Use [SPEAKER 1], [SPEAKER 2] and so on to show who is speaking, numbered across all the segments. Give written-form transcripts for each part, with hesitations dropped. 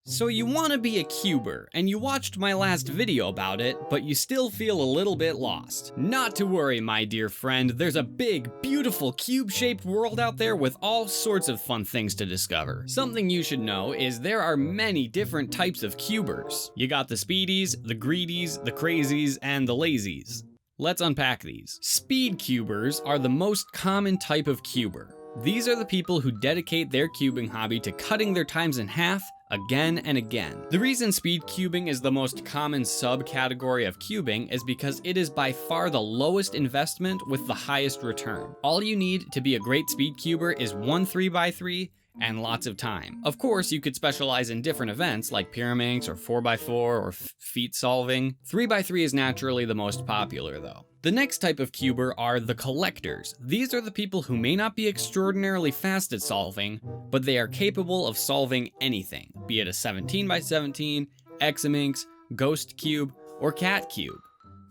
[SPEAKER 1] So you want to be a cuber, and you watched my last video about it, but you still feel a little bit lost. Not to worry, my dear friend, there's a big, beautiful cube-shaped world out there with all sorts of fun things to discover. Something you should know is there are many different types of cubers. You got the speedies, the greedies, the crazies, and the lazies. Let's unpack these. Speedcubers are the most common type of cuber. These are the people who dedicate their cubing hobby to cutting their times in half again and again. The reason speed cubing is the most common subcategory of cubing is because it is by far the lowest investment with the highest return. All you need to be a great speed cuber is one 3x3 and lots of time. Of course, you could specialize in different events like Pyraminx or 4x4 or feat solving. 3x3 is naturally the most popular though. The next type of cuber are the collectors. These are the people who may not be extraordinarily fast at solving, but they are capable of solving anything, be it a 17x17, Examinx, Ghost Cube, or Cat Cube.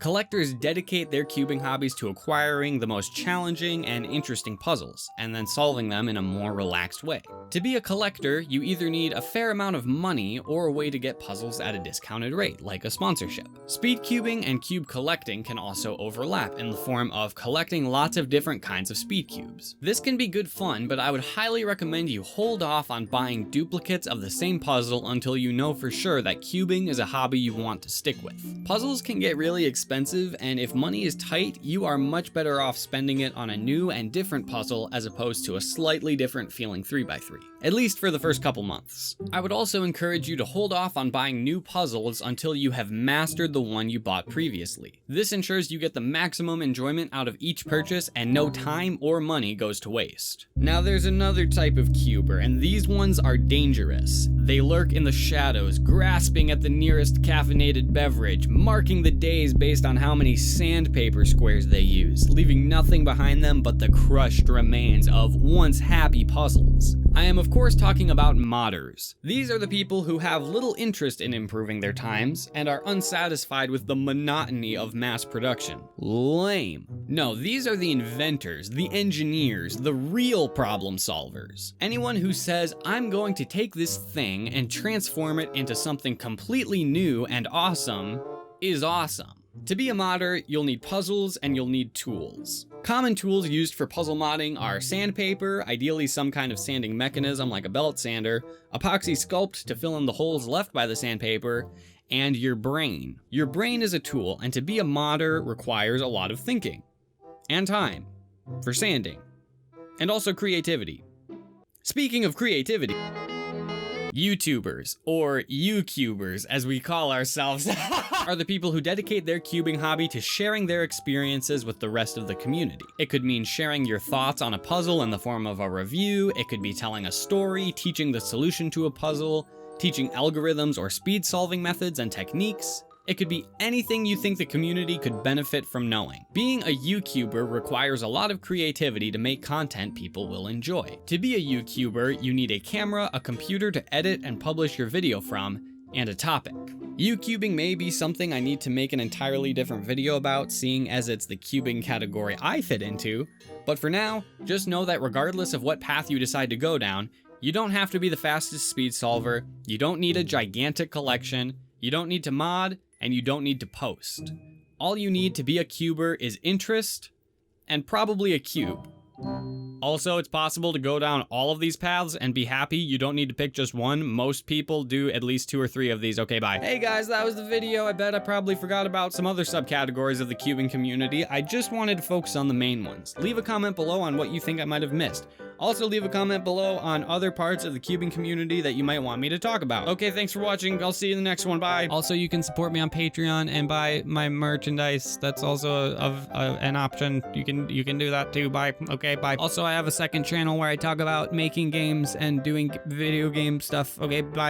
[SPEAKER 1] Collectors dedicate their cubing hobbies to acquiring the most challenging and interesting puzzles, and then solving them in a more relaxed way. To be a collector, you either need a fair amount of money or a way to get puzzles at a discounted rate, like a sponsorship. Speed cubing and cube collecting can also overlap in the form of collecting lots of different kinds of speed cubes. This can be good fun, but I would highly recommend you hold off on buying duplicates of the same puzzle until you know for sure that cubing is a hobby you want to stick with. Puzzles can get really expensive, and if money is tight, you are much better off spending it on a new and different puzzle as opposed to a slightly different feeling 3x3, at least for the first couple months. I would also encourage you to hold off on buying new puzzles until you have mastered the one you bought previously. This ensures you get the maximum enjoyment out of each purchase and no time or money goes to waste. Now there's another type of cuber, and these ones are dangerous. They lurk in the shadows, grasping at the nearest caffeinated beverage, marking the days based on how many sandpaper squares they use, leaving nothing behind them but the crushed remains of once happy puzzles. I am of course talking about modders. These are the people who have little interest in improving their times and are unsatisfied with the monotony of mass production. Lame. No, these are the inventors, the engineers, the real problem solvers. Anyone who says, I'm going to take this thing and transform it into something completely new and awesome is awesome. To be a modder, you'll need puzzles and you'll need tools. Common tools used for puzzle modding are sandpaper, ideally some kind of sanding mechanism like a belt sander, epoxy sculpt to fill in the holes left by the sandpaper, and your brain. Your brain is a tool, and to be a modder requires a lot of thinking and time for sanding, and also creativity. Speaking of creativity, YouTubers, or YouTubers as we call ourselves, are the people who dedicate their cubing hobby to sharing their experiences with the rest of the community. It could mean sharing your thoughts on a puzzle in the form of a review, it could be telling a story, teaching the solution to a puzzle, teaching algorithms or speed solving methods and techniques. It could be anything you think the community could benefit from knowing. Being a YouTuber requires a lot of creativity to make content people will enjoy. To be a YouTuber, you need a camera, a computer to edit and publish your video from, and a topic. YouTubing may be something I need to make an entirely different video about, seeing as it's the cubing category I fit into, but for now, just know that regardless of what path you decide to go down, you don't have to be the fastest speed solver, you don't need a gigantic collection, you don't need to mod, and you don't need to post. All you need to be a cuber is interest, and probably a cube. Also, it's possible to go down all of these paths and be happy. You don't need to pick just one. Most people do at least 2 or 3 of these. Okay, bye. Hey guys, that was the video. I bet I probably forgot about some other subcategories of the cubing community. I just wanted to focus on the main ones. Leave a comment below on what you think I might have missed. Also, leave a comment below on other parts of the cubing community that you might want me to talk about. Okay, thanks for watching. I'll see you in the next one. Bye. Also, you can support me on Patreon and buy my merchandise. That's also an option. You can do that too. Bye. Okay, bye. Also, I have a second channel where I talk about making games and doing video game stuff. Okay, bye.